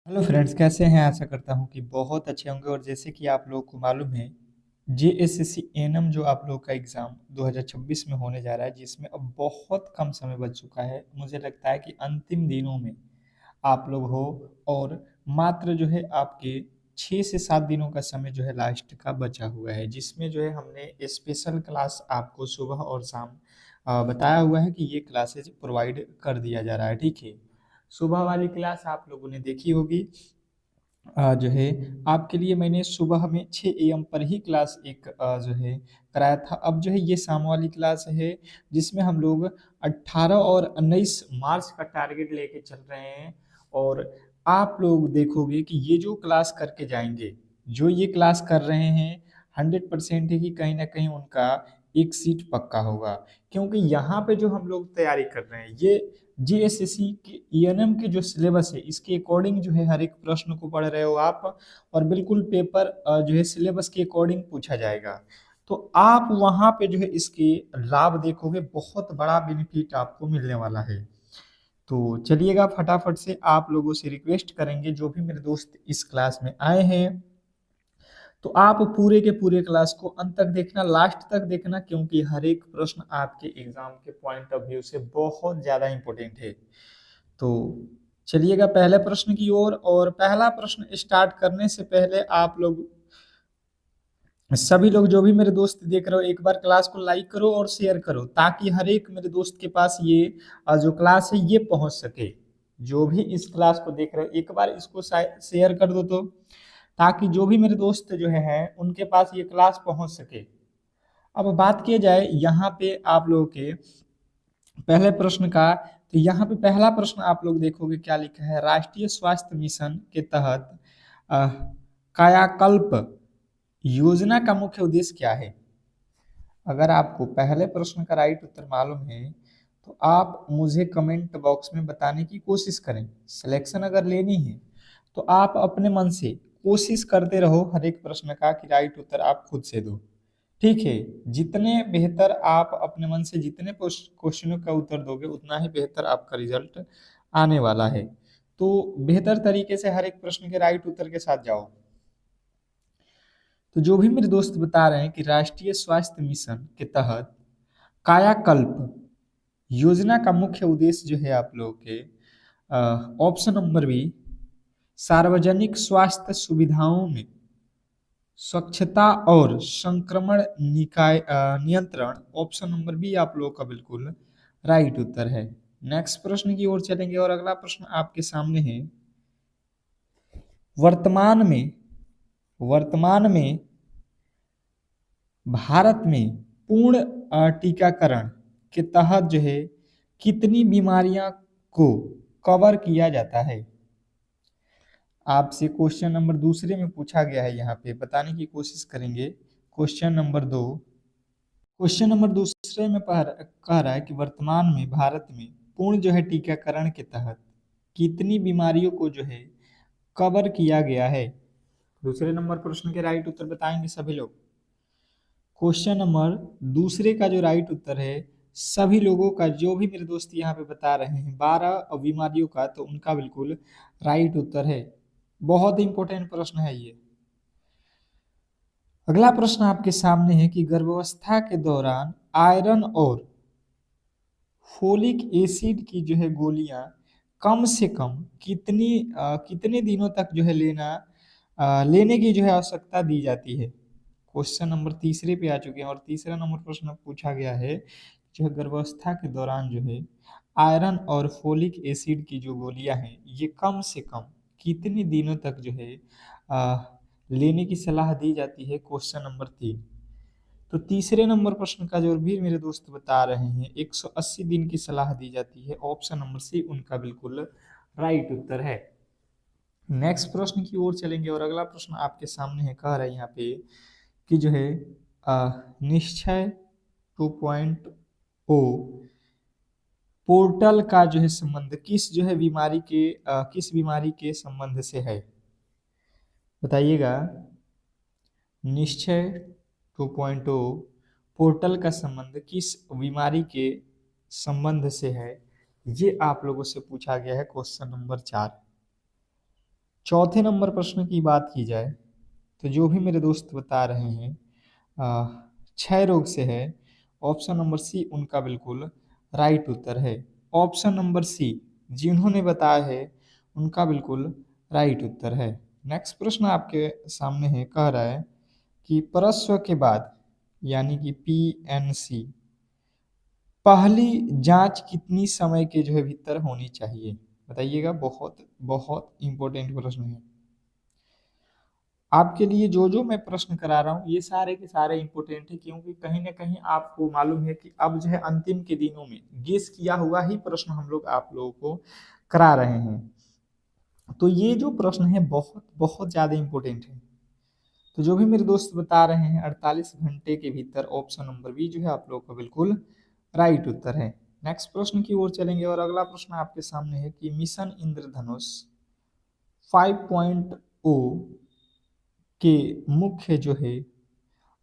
Hello friends, कैसे हैं? आशा करता हूं कि बहुत अच्छे होंगे। और जैसे कि आप लोगों को मालूम है, जेएसएससी एएनएम जो आप लोग का एग्ज़ाम 2026 में होने जा रहा है, जिसमें अब बहुत कम समय बच चुका है। मुझे लगता है कि अंतिम दिनों में आप लोग हो, और मात्र जो है आपके 6 से 7 दिनों का समय जो है लास्ट का बचा हुआ है, जिसमें जो है हमने स्पेशल क्लास आपको सुबह और शाम बताया हुआ है कि ये क्लासेज प्रोवाइड कर दिया जा रहा है। ठीक है, सुबह वाली क्लास आप लोगों ने देखी होगी। जो है आपके लिए मैंने सुबह में 6 एएम पर ही क्लास एक जो है कराया था। अब जो है ये शाम वाली क्लास है, जिसमें हम लोग 18 और 19 मार्च का टारगेट लेके चल रहे हैं। और आप लोग देखोगे कि ये जो क्लास करके जाएंगे, जो ये क्लास कर रहे हैं, 100% है कि कहीं ना कहीं उनका एक सीट पक्का होगा। क्योंकि यहाँ पे जो हम लोग तैयारी कर रहे हैं, ये जीएसएससी के ईएनएम के जो सिलेबस है, इसके अकॉर्डिंग जो है हर एक प्रश्न को पढ़ रहे हो आप। और बिल्कुल पेपर जो है सिलेबस के अकॉर्डिंग पूछा जाएगा। तो आप वहां पे जो है इसके लाभ देखोगे, बहुत बड़ा बेनिफिट आपको मिलने वाला है। तो चलिएगा, फटाफट से आप लोगों से रिक्वेस्ट करेंगे, जो भी मेरे दोस्त इस क्लास में आए हैं, तो आप पूरे के पूरे क्लास को अंत तक देखना, लास्ट तक देखना, क्योंकि हर एक प्रश्न आपके एग्जाम के पॉइंट ऑफ व्यू से बहुत ज्यादा इंपॉर्टेंट है। तो चलिएगा पहले प्रश्न की ओर। और पहला प्रश्न स्टार्ट करने से पहले आप लोग सभी लोग, जो भी मेरे दोस्त देख रहे हो, एक बार क्लास को लाइक करो और शेयर करो, ताकि हर एक मेरे दोस्त के पास ये जो क्लास है ये पहुंच सके। जो भी इस क्लास को देख रहे हो, एक बार इसको शेयर कर दो, तो ताकि जो भी मेरे दोस्त जो है उनके पास ये क्लास पहुंच सके। अब बात की जाए यहाँ पे आप लोगों के पहले प्रश्न का, तो यहाँ पे पहला प्रश्न आप लोग देखोगे क्या लिखा है। राष्ट्रीय स्वास्थ्य मिशन के तहत अ, कायाकल्प योजना का मुख्य उद्देश्य क्या है? अगर आपको पहले प्रश्न का राइट उत्तर मालूम है, तो आप मुझे कमेंट बॉक्स में बताने की कोशिश करें। सिलेक्शन अगर लेनी है, तो आप अपने मन से कोशिश करते रहो हर एक प्रश्न का कि राइट उत्तर आप खुद से दो। ठीक है, जितने बेहतर आप अपने मन से जितने क्वेश्चनों का उत्तर दोगे, उतना ही बेहतर आपका रिजल्ट आने वाला है। तो बेहतर तरीके से हर एक प्रश्न के राइट उत्तर के साथ जाओ। तो जो भी मेरे दोस्त बता रहे हैं कि राष्ट्रीय स्वास्थ्य मिशन के तहत कायाकल्प योजना का मुख्य उद्देश्य जो है आप लोगों के ऑप्शन नंबर बी, सार्वजनिक स्वास्थ्य सुविधाओं में स्वच्छता और संक्रमण निकाय नियंत्रण। ऑप्शन नंबर बी आप लोगों का बिल्कुल राइट उत्तर है। नेक्स्ट प्रश्न की ओर चलेंगे, और अगला प्रश्न आपके सामने है। वर्तमान में वर्तमान में भारत में पूर्ण टीकाकरण के तहत जो है कितनी बीमारियां को कवर किया जाता है? आपसे क्वेश्चन नंबर दूसरे में पूछा गया है, यहाँ पे बताने की कोशिश करेंगे। क्वेश्चन नंबर दो, क्वेश्चन नंबर दूसरे में कह रहा है कि वर्तमान में भारत में पूर्ण जो है टीकाकरण के तहत कितनी बीमारियों को जो है कवर किया गया है? दूसरे नंबर प्रश्न के राइट उत्तर बताएंगे सभी लोग। क्वेश्चन नंबर दूसरे का जो राइट उत्तर है, सभी लोगों का, जो भी मेरे दोस्त यहाँ पे बता रहे हैं 12 बीमारियों का, तो उनका बिल्कुल राइट उत्तर है। बहुत इंपॉर्टेंट प्रश्न है ये। अगला प्रश्न आपके सामने है कि गर्भावस्था के दौरान आयरन और फोलिक एसिड की जो है गोलियां कम से कम कितने दिनों तक जो है लेने की जो है आवश्यकता दी जाती है? क्वेश्चन नंबर तीसरे पे आ चुके हैं, और तीसरा नंबर प्रश्न पूछा गया है, जो है गर्भावस्था के दौरान जो है आयरन और फोलिक एसिड की जो गोलियां हैं, ये कम से कम कितने दिनों तक जो है आ, लेने की सलाह दी जाती है? Question number 3। तो तीसरे नंबर प्रश्न का जो भी मेरे दोस्त बता रहे हैं, 180 दिन की सलाह दी जाती है। ऑप्शन नंबर सी उनका बिल्कुल राइट उत्तर है। नेक्स्ट प्रश्न की ओर चलेंगे, और अगला प्रश्न आपके सामने है। कह रहा है यहाँ पे कि जो है निश्चय 2.0 पोर्टल का जो है संबंध किस बीमारी के संबंध से है? बताइएगा। निश्चय 2.0 पोर्टल का संबंध किस बीमारी के संबंध से है? ये आप लोगों से पूछा गया है, क्वेश्चन नंबर 4। चौथे नंबर प्रश्न की बात की जाए तो जो भी मेरे दोस्त बता रहे हैं क्षय रोग से है, ऑप्शन नंबर सी उनका बिल्कुल राइट उत्तर है। ऑप्शन नंबर सी जिन्होंने बताया है उनका बिल्कुल राइट उत्तर है। नेक्स्ट प्रश्न आपके सामने है, कह रहा है कि प्रसव के बाद यानी कि पीएनसी पहली जांच कितनी समय के जो है भीतर होनी चाहिए, बताइएगा। बहुत बहुत इंपॉर्टेंट प्रश्न है आपके लिए। जो जो मैं प्रश्न करा रहा हूँ ये सारे के सारे इंपॉर्टेंट है, क्योंकि कहीं ना कहीं आपको मालूम है कि अब जो है अंतिम के दिनों में गेस किया हुआ ही प्रश्न हम लोग आप लोगों को करा रहे हैं। तो ये जो प्रश्न है बहुत बहुत ज्यादा इंपॉर्टेंट है। तो जो भी मेरे दोस्त बता रहे हैं 48 घंटे के भीतर, ऑप्शन नंबर बी जो है आप लोगों का बिल्कुल राइट उत्तर है। नेक्स्ट प्रश्न की ओर चलेंगे और अगला प्रश्न आपके सामने है कि मिशन इंद्रधनुष 5.0 के मुख्य जो है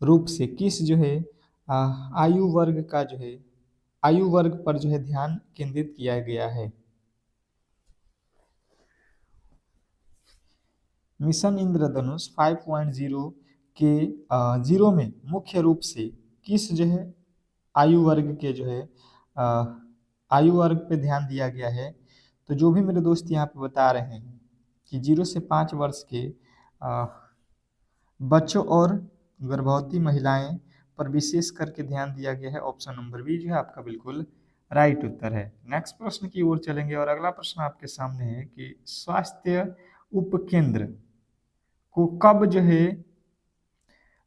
रूप से किस जो है आ, आयु वर्ग का जो है आयु वर्ग पर जो है ध्यान केंद्रित किया गया है। मिशन इंद्रधनुष 5.0 के जीरो में मुख्य रूप से किस जो है आयु वर्ग के जो है आ, आयु वर्ग पे ध्यान दिया गया है। तो जो भी मेरे दोस्त यहाँ पे बता रहे हैं कि 0 से 5 वर्ष के आ, बच्चों और गर्भवती महिलाएं पर विशेष करके ध्यान दिया गया है। ऑप्शन नंबर बी जो है आपका बिल्कुल राइट उत्तर है। नेक्स्ट प्रश्न की ओर चलेंगे और अगला प्रश्न आपके सामने है कि स्वास्थ्य उपकेंद्र को कब जो है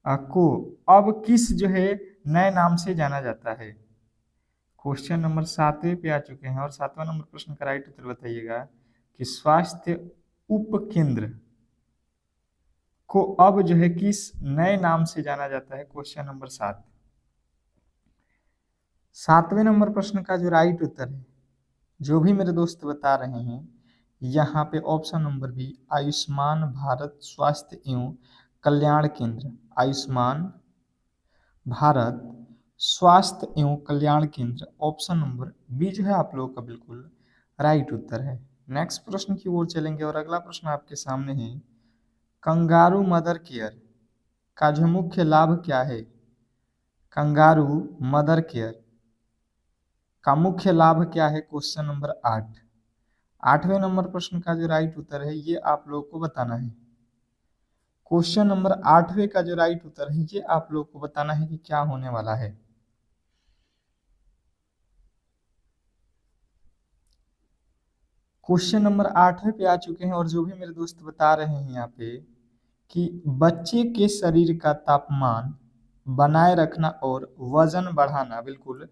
को अब किस जो है नए नाम से जाना जाता है। क्वेश्चन नंबर 7वें पे आ चुके हैं और 7वां नंबर प्रश्न का राइट उत्तर बताइएगा कि स्वास्थ्य उपकेंद्र को अब जो है किस नए नाम से जाना जाता है। क्वेश्चन नंबर 7, 7वें नंबर प्रश्न का जो राइट उत्तर है, जो भी मेरे दोस्त बता रहे हैं यहाँ पे option number B Ayushman Bharat स्वास्थ्य एवं कल्याण केंद्र, आयुष्मान भारत स्वास्थ्य एवं कल्याण केंद्र, ऑप्शन नंबर बी जो है आप लोगों का बिल्कुल राइट उत्तर है। नेक्स्ट प्रश्न की ओर चलेंगे और अगला प्रश्न आपके सामने है, कंगारू मदर केयर का जो मुख्य लाभ क्या है। कंगारू मदर केयर का मुख्य लाभ क्या है। क्वेश्चन नंबर 8, 8वें नंबर प्रश्न का जो राइट उत्तर है ये आप लोगों को बताना है। क्वेश्चन नंबर 8वें का जो राइट उत्तर है ये आप लोगों को बताना है कि क्या होने वाला है। क्वेश्चन नंबर 8वें पे आ चुके हैं और जो भी मेरे दोस्त बता रहे हैं यहाँ पे कि बच्चे के शरीर का तापमान बनाए रखना और वजन बढ़ाना, बिल्कुल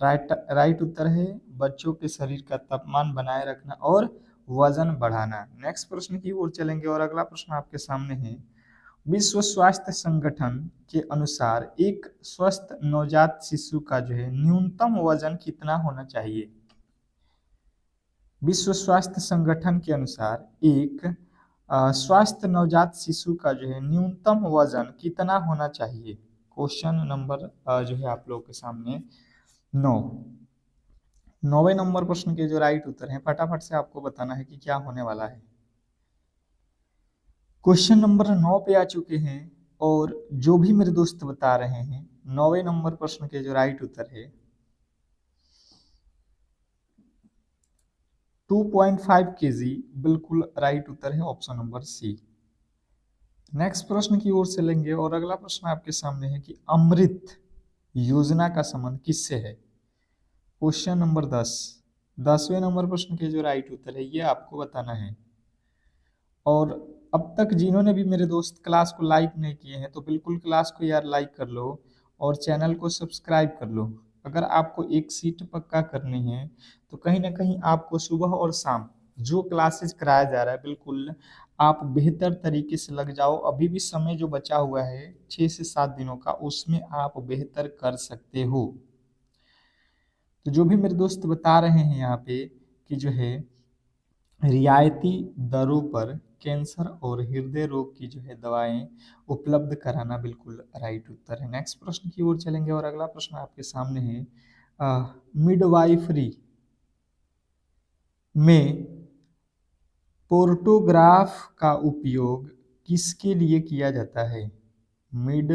राइट उत्तर है। बच्चों के शरीर का तापमान बनाए रखना और वजन बढ़ाना। नेक्स्ट प्रश्न की ओर चलेंगे और अगला प्रश्न आपके सामने है, विश्व स्वास्थ्य संगठन के अनुसार एक स्वस्थ नवजात शिशु का जो है न्यूनतम वजन कितना होना चाहिए। विश्व स्वास्थ्य संगठन के अनुसार एक स्वस्थ नवजात शिशु का जो है न्यूनतम वजन कितना होना चाहिए। क्वेश्चन नंबर जो है आप लोगों के सामने 9, 9वें नंबर प्रश्न के जो राइट उत्तर हैं फटाफट से आपको बताना है कि क्या होने वाला है। क्वेश्चन नंबर 9 पे आ चुके हैं और जो भी मेरे दोस्त बता रहे हैं 9वें नंबर प्रश्न के जो राइट उत्तर है 2.5 kg, बिल्कुल राइट उत्तर है ऑप्शन नंबर सी। नेक्स्ट प्रश्न की ओर से लेंगे और अगला प्रश्न आपके सामने है कि अमृत योजना का संबंध किससे है। क्वेश्चन नंबर 10, 10वें नंबर प्रश्न के जो राइट उत्तर है ये आपको बताना है। और अब तक जिन्होंने भी मेरे दोस्त क्लास को लाइक नहीं किए हैं तो बिल्कुल क्लास को यार लाइक कर लो और चैनल को सब्सक्राइब कर लो। अगर आपको एक सीट पक्का करनी है तो कहीं ना कहीं आपको सुबह और शाम जो क्लासेस कराया जा रहा है बिल्कुल आप बेहतर तरीके से लग जाओ। अभी भी समय जो बचा हुआ है 6 से 7 दिनों का, उसमें आप बेहतर कर सकते हो। तो जो भी मेरे दोस्त बता रहे हैं यहाँ पे कि जो है रियायती दरों पर कैंसर और हृदय रोग की जो है दवाएं उपलब्ध कराना, बिल्कुल राइट उत्तर है। नेक्स्ट प्रश्न की ओर चलेंगे और अगला प्रश्न आपके सामने है, मिडवाइफरी में पोर्टोग्राफ का उपयोग किसके लिए किया जाता है? मिड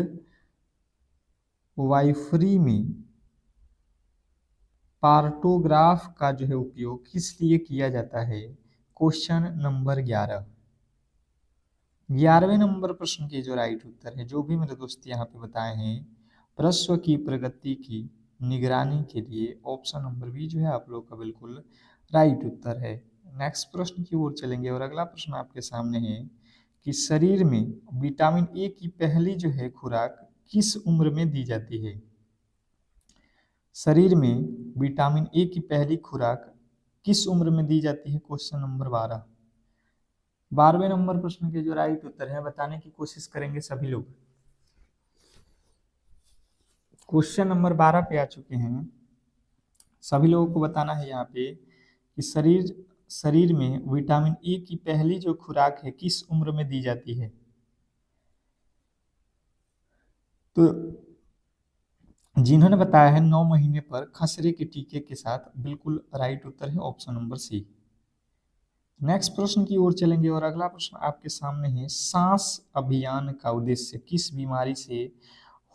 वाइफरी में पार्टोग्राफ का जो है उपयोग किस लिए किया जाता है? Question number 11। 11वें नंबर प्रश्न के जो राइट उत्तर है, जो भी मेरे दोस्त यहाँ पे बताए हैं, प्रश्न की प्रगति की निगरानी के लिए ऑप्शन नंबर बी जो है आप लोग का बिल्कुल राइट उत्तर है। नेक्स्ट प्रश्न की ओर चलेंगे और अगला प्रश्न आपके सामने है कि शरीर में विटामिन ए की पहली जो है खुराक किस उम्र में दी जाती है? शरीर में विटामिन ए की पहली खुराक किस उम्र में दी जाती है? Question number 12। 12वें नंबर प्रश्न के जो राइट उत्तर है बताने की कोशिश करेंगे सभी लोग। क्वेश्चन नंबर 12 पे आ चुके हैं। सभी लोगों को बताना है यहाँ पे कि शरीर में विटामिन ए की पहली जो खुराक है किस उम्र में दी जाती है? तो जिन्होंने बताया है 9 महीने पर खसरे के टीके के साथ, बिल्कुल राइट उत्तर है ऑप्शन नंबर सी। नेक्स्ट प्रश्न की ओर चलेंगे और अगला प्रश्न आपके सामने है, सांस अभियान का उद्देश्य किस बीमारी से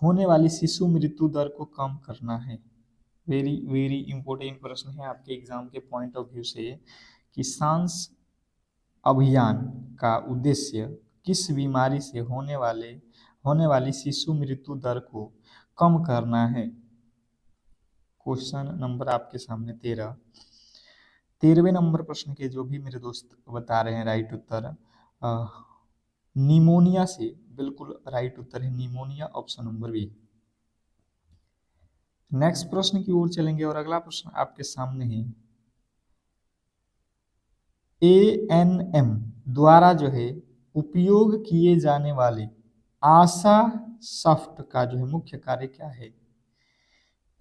होने वाली शिशु मृत्यु दर को कम करना है? वेरी वेरी इंपॉर्टेंट प्रश्न है आपके एग्जाम के पॉइंट ऑफ व्यू से कि सांस अभियान का उद्देश्य किस बीमारी से होने वाली शिशु मृत्यु दर को कम करना है? क्वेश्चन नंबर आपके सामने 13। 13वें नंबर प्रश्न के जो भी मेरे दोस्त बता रहे हैं राइट उत्तर निमोनिया से, बिल्कुल राइट उत्तर है pneumonia, option number B. Next प्रश्न की ओर चलेंगे और अगला प्रश्न आपके सामने है, एएनएम द्वारा जो है उपयोग किए जाने वाले आशा सॉफ्ट का जो है मुख्य कार्य क्या है?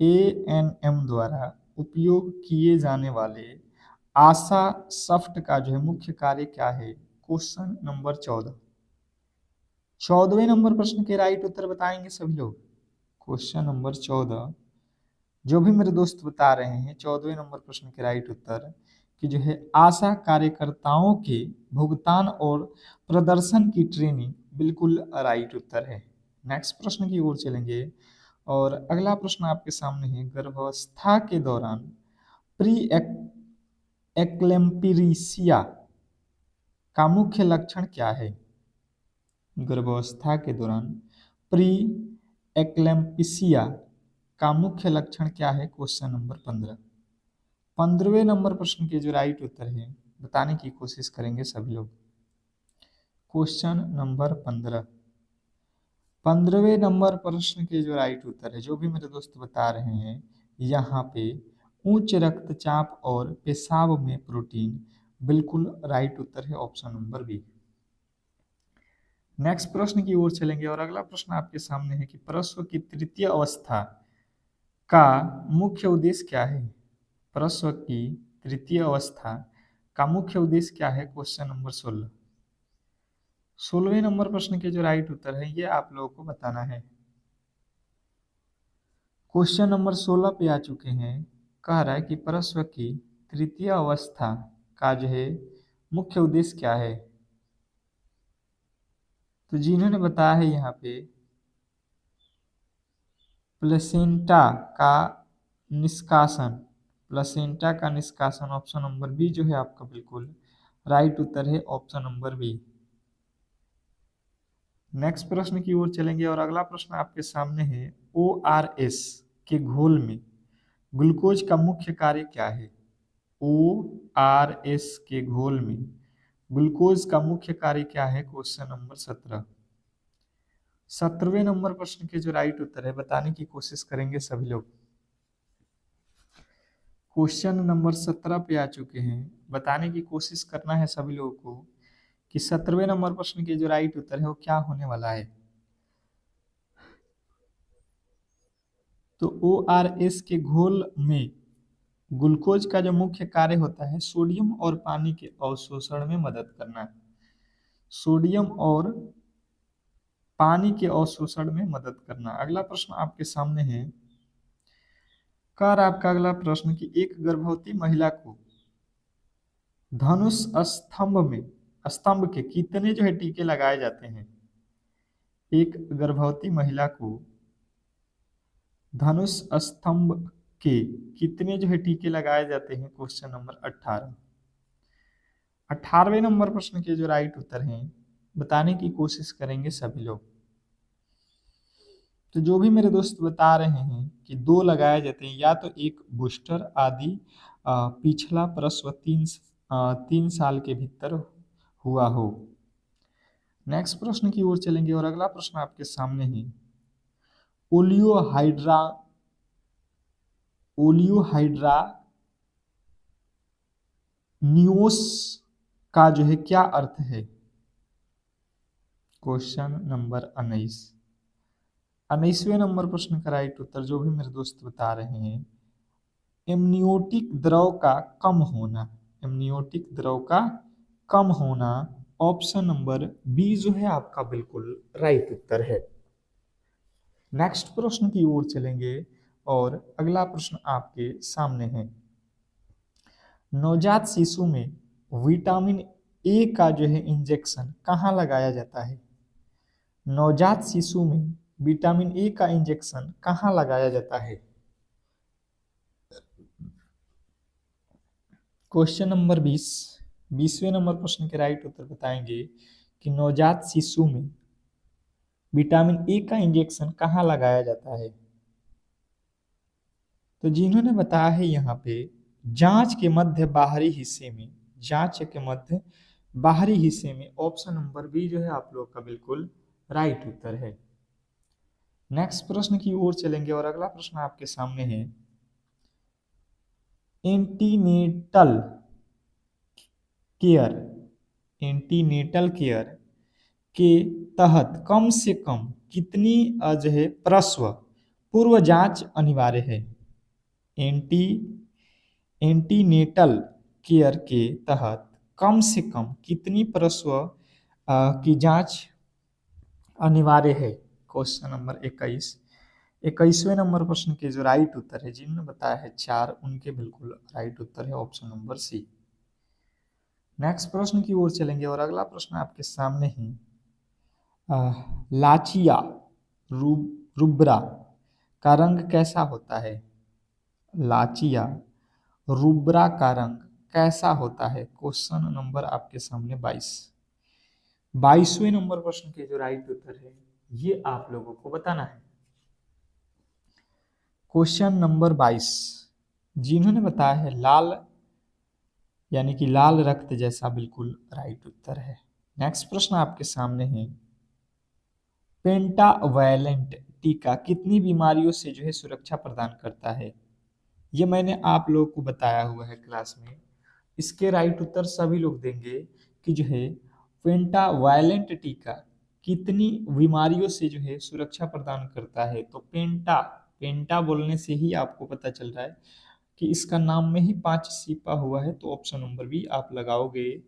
एएनएम द्वारा उपयोग किए जाने वाले आशा सॉफ्ट का जो है मुख्य कार्य क्या है? Question number 14। 14वें नंबर प्रश्न के राइट उत्तर बताएंगे सभी लोग। क्वेश्चन नंबर 14 जो भी मेरे दोस्त बता रहे हैं 14वें नंबर प्रश्न के राइट उत्तर कि जो है आशा कार्यकर्ताओं के भुगतान और प्रदर्शन की ट्रेनिंग, बिल्कुल राइट उत्तर है। नेक्स्ट प्रश्न की ओर चलेंगे और अगला प्रश्न आपके सामने है, गर्भावस्था के दौरान प्री एक्लेम्पिरिसिया का मुख्य लक्षण क्या है? गर्भावस्था के दौरान प्री एक्लेम्पिसिया का मुख्य लक्षण क्या है? Question number 15। 15वें नंबर प्रश्न के जो राइट उत्तर है बताने की कोशिश करेंगे सभी लोग। Question number 15। 15वें नंबर प्रश्न के जो राइट उत्तर है, जो भी मेरे दोस्त बता रहे हैं यहाँ पे उच्च रक्तचाप और पेशाब में प्रोटीन, बिल्कुल राइट उत्तर है ऑप्शन नंबर बी। नेक्स्ट प्रश्न की ओर चलेंगे और अगला प्रश्न आपके सामने है कि प्रसव की तृतीय अवस्था का मुख्य उद्देश्य क्या है? प्रसव की तृतीय अवस्था का मुख्य उद्देश्य क्या है? Question number 16। 16वें नंबर प्रश्न के जो राइट उत्तर है ये आप लोगों को बताना है। क्वेश्चन नंबर 16 पे आ चुके हैं, कह रहा है कि प्रसव की तृतीय अवस्था का जो है मुख्य उद्देश्य क्या है? तो जिन्होंने बताया है यहाँ पे प्लेसेंटा का निष्कासन, प्लेसेंटा का निष्कासन, ऑप्शन नंबर बी जो है आपका बिल्कुल राइट उत्तर है ऑप्शन नंबर बी। नेक्स्ट प्रश्न की ओर चलेंगे और अगला प्रश्न आपके सामने है, ORS के घोल में ग्लूकोज का मुख्य कार्य क्या है? ORS के घोल में ग्लूकोज का मुख्य कार्य क्या है? Question number 17। 17वें नंबर प्रश्न के जो राइट उत्तर है बताने की कोशिश करेंगे सभी लोग। क्वेश्चन नंबर 17 पे आ चुके हैं, बताने की कोशिश करना है सभी लोगों को कि 17वें नंबर प्रश्न के जो राइट उत्तर है वो क्या होने वाला है। तो ORS के घोल में ग्लूकोज का जो मुख्य कार्य होता है सोडियम और पानी के अवशोषण में मदद करना, सोडियम और पानी के अवशोषण में मदद करना। अगला प्रश्न आपके सामने है, कर आपका अगला प्रश्न कि एक गर्भवती महिला को धनुष स्तंभ के कितने जो है टीके लगाए जाते हैं? एक गर्भवती महिला को धनुष स्तंभ के कितने जो है टीके लगाए जाते हैं? Question number 18। 18वें नंबर प्रश्न के जो राइट उत्तर हैं बताने की कोशिश करेंगे सभी लोग। तो जो भी मेरे दोस्त बता रहे हैं कि 2 लगाए जाते हैं, या तो एक बूस्टर आदि पिछला प्रसव 3 साल के भीतर हुआ हो। नेक्स्ट प्रश्न की ओर चलेंगे और अगला प्रश्न आपके सामने है। ओलियोहाइड्रा न्यूस का जो है क्या अर्थ है? Question number 19। 19वें नंबर प्रश्न का राइट उत्तर जो भी मेरे दोस्त बता रहे हैं, एमनियोटिक द्रव का कम होना। एमनियोटिक द्रव का कम होना, ऑप्शन नंबर बी जो है आपका बिल्कुल राइट उत्तर है। नेक्स्ट प्रश्न की ओर चलेंगे और अगला प्रश्न आपके सामने है। नवजात शिशु में विटामिन ए का जो है इंजेक्शन कहाँ लगाया जाता है? नवजात शिशु में विटामिन ए का इंजेक्शन कहाँ लगाया जाता है? Question number 20। 20वें नंबर प्रश्न के राइट उत्तर बताएंगे कि नवजात शिशु में विटामिन ए का इंजेक्शन कहाँ लगाया जाता है? तो जिन्होंने बताया है यहाँ पे जांच के मध्य बाहरी हिस्से में, जांच के मध्य बाहरी हिस्से में, ऑप्शन नंबर बी जो है आप लोग का बिल्कुल राइट उत्तर है। नेक्स्ट प्रश्न की ओर चलेंगे और अगला प्रश्न आपके सामने है। एंटीनेटल केयर, एंटीनेटल केयर के तहत कम से कम कितनी जो है प्रसव पूर्व जांच अनिवार्य है? एंटीनेटल केयर के तहत कम से कम कितनी प्रसव की जांच अनिवार्य है? Question number 21। 21वें नंबर प्रश्न के जो राइट उत्तर है, जिन्होंने बताया है 4, उनके बिल्कुल राइट उत्तर है ऑप्शन नंबर सी। नेक्स्ट प्रश्न की ओर चलेंगे और अगला प्रश्न आपके सामने है। लाचिया रुब्रा का रंग कैसा होता है? लाचिया रुब्रा का रंग कैसा होता है? क्वेश्चन नंबर आपके सामने 22। 22वें नंबर प्रश्न के जो राइट उत्तर है ये आप लोगों को बताना है। Question number 22। जिन्होंने बताया है लाल, यानी कि लाल रक्त जैसा, बिल्कुल राइट उत्तर है। नेक्स्ट प्रश्न आपके सामने है। पेंटावैलेंट टीका कितनी बीमारियों से जो है सुरक्षा प्रदान करता है? ये मैंने आप लोगों को बताया हुआ है क्लास में। इसके राइट उत्तर सभी लोग देंगे कि जो है पेंटावैलेंट टीका कितनी बीमारियों से जो है सुरक्षा प्रदान करता है। तो पेंटा बोलने से ही आपको पता चल रहा है कि इसका नाम में ही 5 छिपा हुआ है, तो ऑप्शन नंबर बी आप लगाओगे।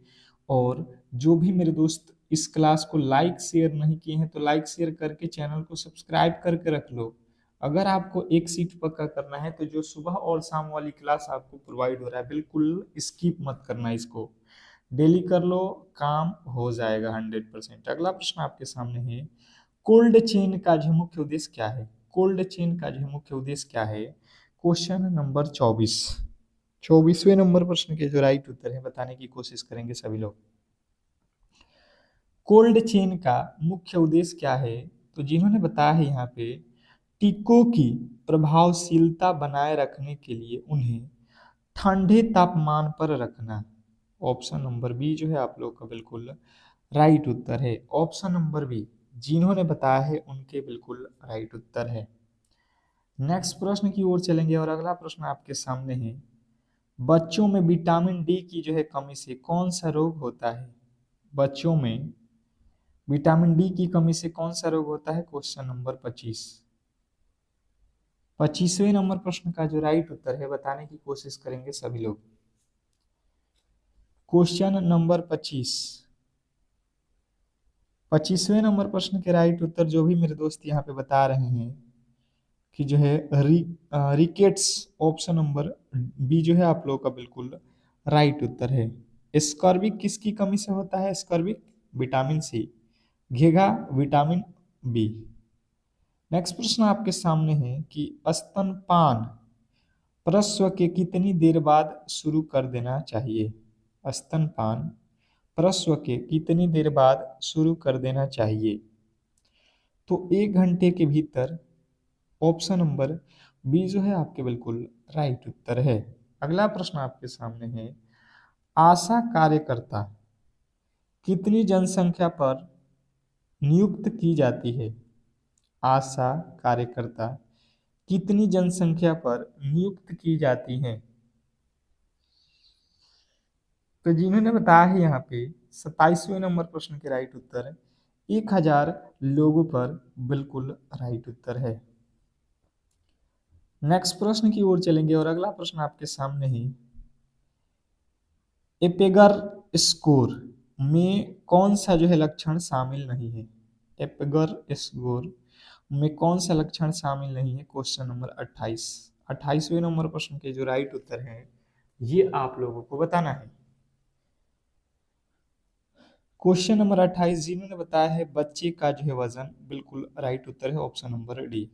और जो भी मेरे दोस्त इस क्लास को लाइक शेयर नहीं किए हैं तो लाइक शेयर करके चैनल को सब्सक्राइब करके रख लो। अगर आपको एक सीट पक्का करना है तो जो सुबह और शाम वाली क्लास आपको प्रोवाइड हो रहा है, बिल्कुल स्किप मत करना, इसको डेली कर लो, काम हो जाएगा 100%। अगला प्रश्न आपके सामने है। कोल्ड चेन का जो मुख्य उद्देश्य क्या है? कोल्ड चेन का जो मुख्य उद्देश्य क्या है? Question number 24। 24वें नंबर प्रश्न के जो राइट उत्तर है बताने की कोशिश करेंगे सभी लोग। कोल्ड चेन का मुख्य उद्देश्य क्या है? तो जिन्होंने बताया है यहाँ पे टीकों की प्रभावशीलता बनाए रखने के लिए उन्हें ठंडे तापमान पर रखना। ऑप्शन नंबर बी जो है आप लोग का बिल्कुल राइट उत्तर है। ऑप्शन नंबर बी जिन्होंने बताया है उनके बिल्कुल राइट उत्तर है। नेक्स्ट प्रश्न की ओर चलेंगे और अगला प्रश्न आपके सामने है। बच्चों में विटामिन डी की जो है कमी से कौन सा रोग होता है? बच्चों में विटामिन डी की कमी से कौन सा रोग होता है? Question number 25। 25वें नंबर प्रश्न का जो राइट उत्तर है बताने की कोशिश करेंगे सभी लोग। Question number 25। 25वें नंबर प्रश्न के राइट उत्तर जो भी मेरे दोस्त यहाँ पे बता रहे हैं कि जो है रिकेट्स, ऑप्शन नंबर बी जो है आप लोगों का बिल्कुल राइट उत्तर है। स्कॉर्बिक किसकी कमी से होता है? स्कॉर्बिक विटामिन सी। घेघा विटामिन बी। नेक्स्ट प्रश्न आपके सामने है कि स्तनपान प्रसव के कितनी देर बाद शुरू कर देना चाहिए? स्तनपान प्रसव के कितनी देर बाद शुरू कर देना चाहिए? तो 1 घंटे के भीतर। ऑप्शन नंबर बी जो है आपके बिल्कुल राइट उत्तर है। अगला प्रश्न आपके सामने है, आशा कार्यकर्ता कितनी जनसंख्या पर नियुक्त की जाती है? आशा कार्यकर्ता कितनी जनसंख्या पर नियुक्त की जाती हैं? तो जिन्होंने बताया है यहाँ पे 27वें नंबर प्रश्न के राइट उत्तर 1000 लोगों पर बिल्कुल राइट उत्तर है। नेक्स्ट प्रश्न की ओर चलेंगे और अगला प्रश्न आपके सामने ही, एपेगर स्कोर में कौन सा जो है लक्षण शामिल नहीं है? एपेगर स्कोर में कौन सा लक्षण शामिल नहीं है? Question number 28। 28वें नंबर प्रश्न के जो राइट उत्तर हैं ये आप लोगों को बताना है। क्वेश्चन नंबर 28 जिन्होंने बताया है बच्चे का जो है वजन, बिल्कुल राइट उत्तर है ऑप्शन नंबर डी।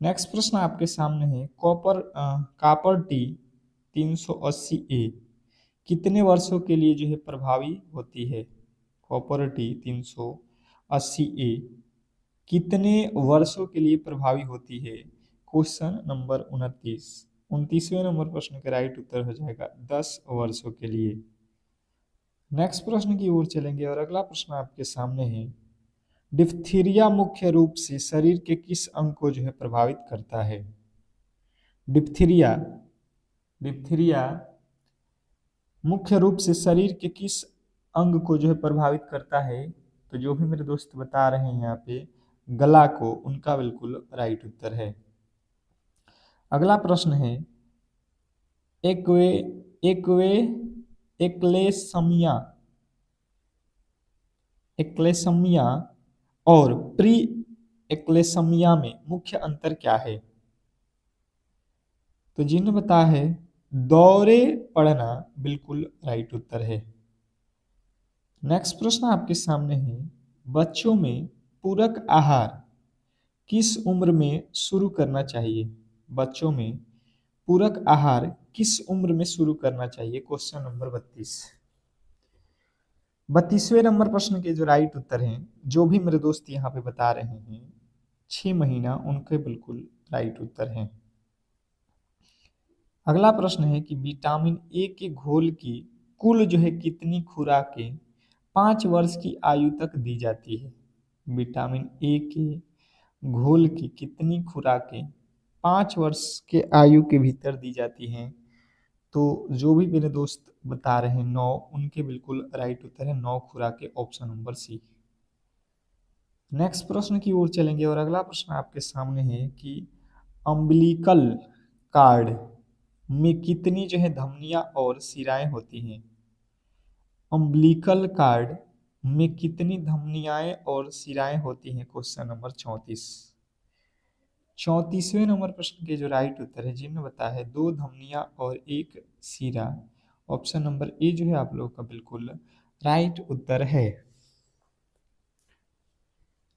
नेक्स्ट प्रश्न आपके सामने है, कॉपर टी 380 ए कितने वर्षों के लिए जो है प्रभावी होती है? कॉपर टी 380 ए कितने वर्षों के लिए प्रभावी होती है? Question number 29। 29वें नंबर प्रश्न का राइट उत्तर हो जाएगा 10 वर्षों के लिए। नेक्स्ट प्रश्न की ओर चलेंगे और अगला प्रश्न आपके सामने है, डिप्थीरिया मुख्य रूप से शरीर के किस अंग को जो है प्रभावित करता है? डिप्थीरिया डिप्थीरिया मुख्य रूप से शरीर के किस अंग को जो है प्रभावित करता है? तो जो भी मेरे दोस्त बता रहे हैं यहाँ पे गला को, उनका बिल्कुल राइट उत्तर है। अगला प्रश्न है, एक्वे एक्वे एक्लेसमिया एक्लेसमिया और प्री एक्लेसमिया में मुख्य अंतर क्या है? तो जिन्होंने बताया है दौरे पड़ना, बिल्कुल राइट उत्तर है। नेक्स्ट प्रश्न आपके सामने है, बच्चों में पूरक आहार किस उम्र में शुरू करना चाहिए? बच्चों में पूरक आहार किस उम्र में शुरू करना चाहिए? Question number 32। 32वें नंबर प्रश्न के जो राइट उत्तर हैं, जो भी मेरे दोस्त यहाँ पे बता रहे हैं 6 महीना, उनके बिल्कुल राइट उत्तर हैं। अगला प्रश्न है कि विटामिन ए के घोल की कुल जो है कितनी खुराकें 5 वर्ष की आयु तक दी जाती है? विटामिन ए के घोल की कितनी खुराकें 5 वर्ष के आयु के भीतर दी जाती हैं? तो जो भी मेरे दोस्त बता रहे हैं 9, उनके बिल्कुल राइट उत्तर है 9 खुराकें, ऑप्शन नंबर सी। नेक्स्ट प्रश्न की ओर चलेंगे और अगला प्रश्न आपके सामने है कि अम्बिलिकल कार्ड में कितनी जो है धमनियां और सिराएं होती हैं? अम्बिलिकल कार्ड में कितनी धमनियां और सिराएं होती हैं? Question number 34। 34वें नंबर प्रश्न के जो राइट उत्तर है, जिन्होंने बताया है 2 धमनियां और 1 सिरा, ऑप्शन नंबर ए जो है आप लोगों का बिल्कुल राइट उत्तर है।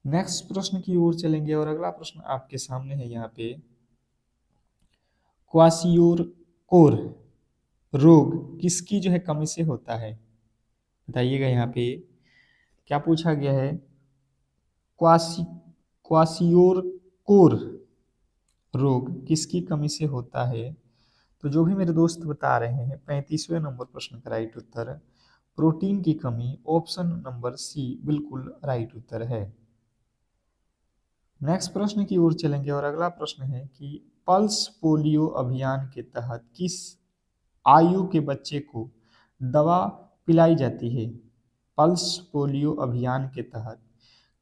नेक्स्ट प्रश्न की ओर चलेंगे और अगला प्रश्न आपके सामने है यहाँ पे, क्वासियोर रोग किसकी जो है कमी से होता है? बताइएगा यहाँ पे क्या पूछा गया है, क्वासी क्वासियोर रोग किसकी कमी से होता है? तो जो भी मेरे दोस्त बता रहे हैं 35वें नंबर प्रश्न का राइट उत्तर प्रोटीन की कमी, ऑप्शन नंबर सी बिल्कुल राइट उत्तर है। नेक्स्ट प्रश्न की ओर चलेंगे और अगला प्रश्न है कि पल्स पोलियो अभियान के तहत किस आयु के बच्चे को दवा पिलाई जाती है? पल्स पोलियो अभियान के तहत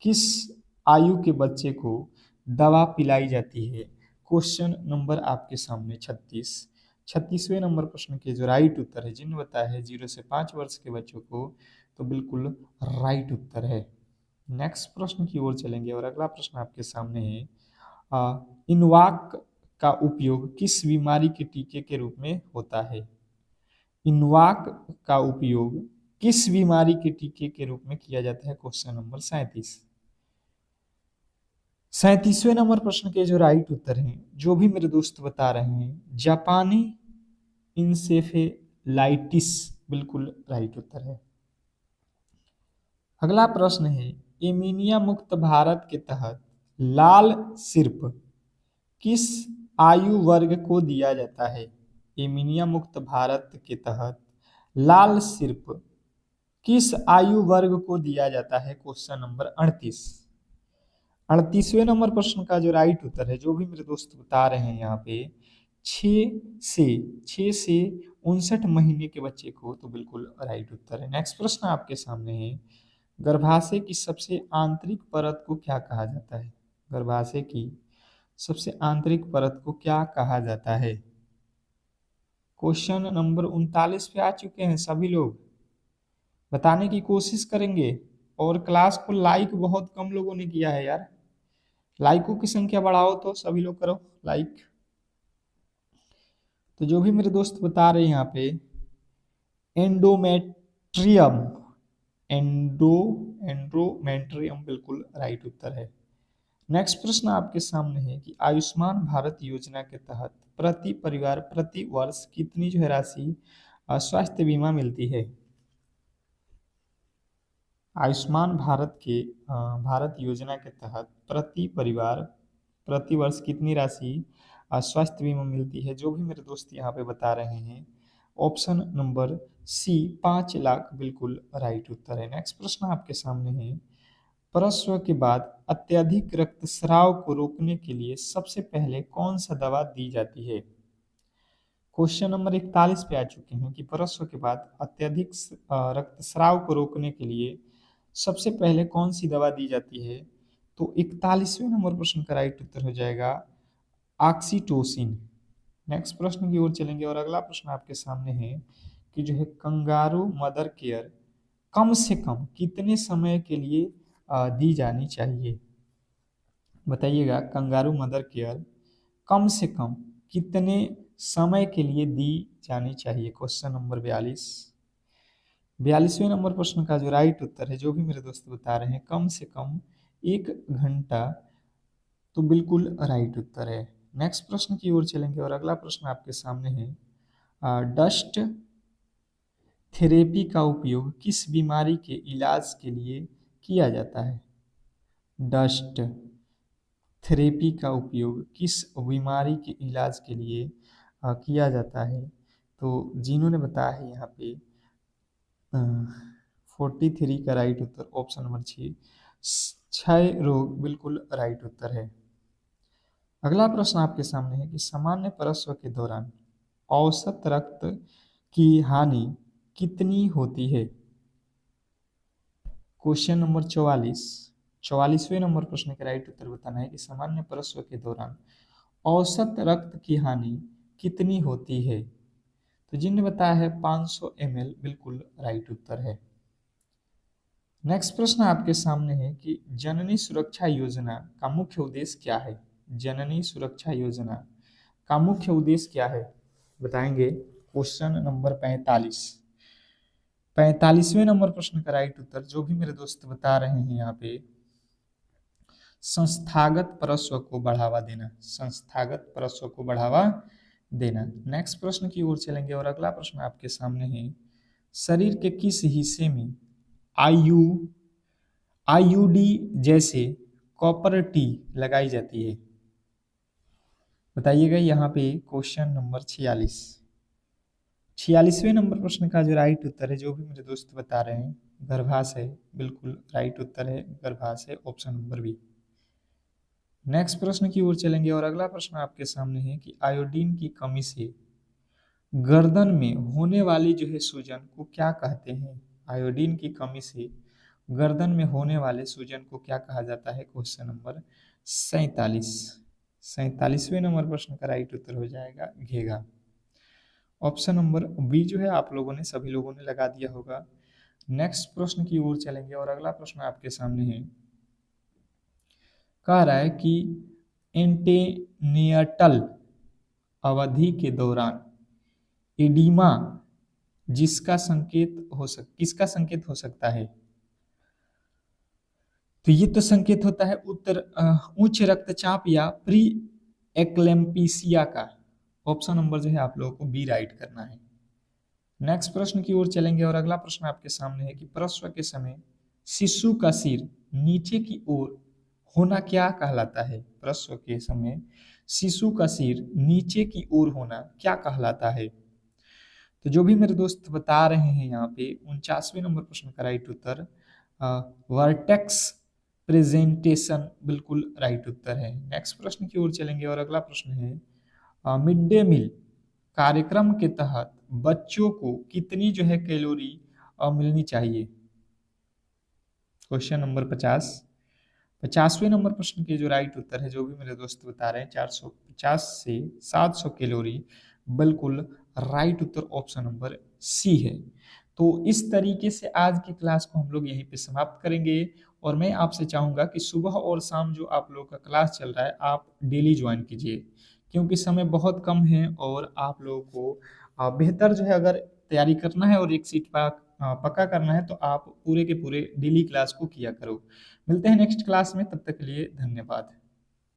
किस आयु के बच्चे को दवा पिलाई जाती है? क्वेश्चन नंबर आपके सामने 36। 36वें नंबर प्रश्न के जो राइट उत्तर है, जिन्होंने बताया है 0 से 5 वर्ष के बच्चों को, तो बिल्कुल राइट उत्तर है। नेक्स्ट प्रश्न की ओर चलेंगे और अगला प्रश्न आपके सामने है, इनवाक का उपयोग किस बीमारी के टीके के रूप में होता है? इनवाक का उपयोग किस बीमारी के टीके के रूप में किया जाता है? Question number 37। 37वें नंबर प्रश्न के जो राइट उत्तर हैं, जो भी मेरे दोस्त बता रहे हैं, जापानी इंसेफेलाइटिस बिल्कुल राइट उत्तर है। अगला प्रश्न है, एमीनिया मुक्त भारत के तहत लाल सिर्फ किस आयु वर्ग को दिया जाता है? एमीनिया मुक्त भारत के तहत लाल सिर्फ किस आयु वर्ग को दिया जाता है? Question number 38। 38वें नंबर प्रश्न का जो राइट उत्तर है, जो भी मेरे दोस्त बता रहे हैं यहाँ पे, 6 से 59 महीने के बच्चे को, तो बिल्कुल राइट उत्तर है। नेक्स्ट प्रश्न आपके सामने है, गर्भाशय की सबसे आंतरिक परत को क्या कहा जाता है? गर्भाशय की सबसे आंतरिक परत को क्या कहा जाता है? क्वेश्चन नंबर 39 पे आ चुके हैं सभी लोग, बताने की कोशिश करेंगे। और क्लास को लाइक बहुत कम लोगों ने किया है यार, लाइकों की संख्या बढ़ाओ तो सभी लोग करो लाइक। तो जो भी मेरे दोस्त बता रहे हैं यहाँ पे, एंडोमेट्रियम, एंडो एंड्रोमेट्रियम बिल्कुल राइट उत्तर है। नेक्स्ट प्रश्न आपके सामने है कि आयुष्मान भारत योजना के तहत प्रति परिवार प्रति वर्ष कितनी जो है राशि स्वास्थ्य बीमा मिलती है? आयुष्मान भारत के भारत योजना के तहत प्रति परिवार प्रति वर्ष कितनी राशि स्वास्थ्य बीमा मिलती है? जो भी मेरे दोस्त यहाँ पे बता रहे हैं, ऑप्शन नंबर सी 5 लाख बिल्कुल राइट उत्तर है। नेक्स्ट प्रश्न आपके सामने है, प्रसव के बाद अत्यधिक रक्तस्राव को रोकने के लिए सबसे पहले कौन सा दवा दी जाती है? क्वेश्चन नंबर 41 पे आ चुके हैं कि प्रसव के बाद अत्यधिक रक्तस्राव को रोकने के लिए सबसे पहले कौन सी दवा दी जाती है? तो 41वें नंबर प्रश्न का राइट उत्तर हो जाएगा ऑक्सीटोसिन। नेक्स्ट प्रश्न की ओर चलेंगे और अगला प्रश्न आपके सामने है कि जो है कंगारू मदर केयर कम से कम कितने समय के लिए दी जानी चाहिए? बताइएगा, कंगारू मदर केयर कम से कम कितने समय के लिए दी जानी चाहिए? Question number 42। 42वें नंबर प्रश्न का जो राइट उत्तर है, जो भी मेरे दोस्त बता रहे हैं, कम से कम 1 घंटा, तो बिल्कुल राइट उत्तर है। नेक्स्ट प्रश्न की ओर चलेंगे और अगला प्रश्न आपके सामने है, डस्ट थेरेपी का उपयोग किस बीमारी के इलाज के लिए किया जाता है? डस्ट थेरेपी का उपयोग किस बीमारी के इलाज के लिए किया जाता है? तो जिन्होंने बताया है यहाँ पे 43 का राइट उत्तर ऑप्शन नंबर 6, क्षय रोग बिल्कुल राइट उत्तर है। अगला प्रश्न आपके सामने है कि सामान्य प्रसव के दौरान औसत रक्त की हानि कितनी होती है? Question number 44। 44वें नंबर प्रश्न का राइट उत्तर बताना है कि सामान्य प्रसव के दौरान औसत रक्त की हानि कितनी होती है? तो जिन्होंने बताया है 500 ml बिल्कुल राइट उत्तर है। नेक्स्ट प्रश्न आपके सामने है कि जननी सुरक्षा योजना का मुख्य उद्देश्य क्या है? जननी सुरक्षा योजना का मुख्य उद्देश्य क्या है, बताएंगे। Question number 45। 45वें नंबर प्रश्न का राइट उत्तर, जो भी मेरे दोस्त बता रहे हैं यहाँ पे, संस्थागत प्रसव को बढ़ावा देना, संस्थागत प्रसव को बढ़ावा देना। नेक्स्ट प्रश्न की ओर चलेंगे और अगला प्रश्न आपके सामने है, शरीर के किस हिस्से में आईयूडी जैसे कॉपर टी लगाई जाती है? बताइएगा यहाँ पे क्वेश्चन नंबर 46। 46वें नंबर प्रश्न का जो राइट उत्तर है, जो भी मेरे दोस्त बता रहे हैं, गर्भाशय बिल्कुल राइट उत्तर है, गर्भाशय ऑप्शन नंबर बी। नेक्स्ट प्रश्न की ओर चलेंगे और अगला प्रश्न आपके सामने है कि आयोडीन की कमी से गर्दन में होने वाली जो है सूजन को क्या कहते हैं? आयोडीन की कमी से गर्दन में होने वाले सूजन को क्या कहा जाता है? Question number 47। 47वें नंबर प्रश्न का राइट उत्तर हो जाएगा घेगा, ऑप्शन नंबर बी जो है आप लोगों ने, सभी लोगों ने लगा दिया होगा। नेक्स्ट प्रश्न की ओर चलेंगे और अगला प्रश्न आपके सामने है, कह रहा है कि एंटेनियटल अवधि के दौरान एडिमा किसका संकेत हो सकता है? तो ये तो संकेत होता है उच्च रक्तचाप या प्री एक्लेम्पीसिया का। ऑप्शन नंबर जो है आप लोगों को बी राइट करना है। नेक्स्ट प्रश्न की ओर चलेंगे और अगला प्रश्न आपके सामने है कि प्रसव के समय शिशु का सिर नीचे की ओर होना क्या कहलाता है? प्रसव के समय शिशु का सिर नीचे की ओर होना क्या कहलाता है? तो जो भी मेरे दोस्त बता रहे हैं यहाँ पे 49वें नंबर प्रश्न का राइट उत्तर वर्टेक्स प्रेजेंटेशन बिल्कुल राइट उत्तर है। नेक्स्ट प्रश्न की ओर चलेंगे और अगला प्रश्न है मिड डे मील कार्यक्रम के तहत बच्चों को कितनी जो है कैलोरी मिलनी चाहिए? क्वेश्चन नंबर 50वें नंबर प्रश्न के जो राइट उत्तर है जो भी मेरे दोस्त बता रहे हैं 450 से 700 कैलोरी बिल्कुल राइट उत्तर ऑप्शन नंबर सी है। तो इस तरीके से आज की क्लास को हम लोग यहीं पे समाप्त करेंगे और मैं आपसे चाहूंगा कि सुबह और शाम जो आप लोग का क्लास चल रहा है आप डेली ज्वाइन कीजिए, क्योंकि समय बहुत कम है और आप लोगों को बेहतर जो है अगर तैयारी करना है और एक सीट पक्का करना है तो आप पूरे के पूरे डेली क्लास को किया करो। मिलते हैं नेक्स्ट क्लास में, तब तक के लिए धन्यवाद।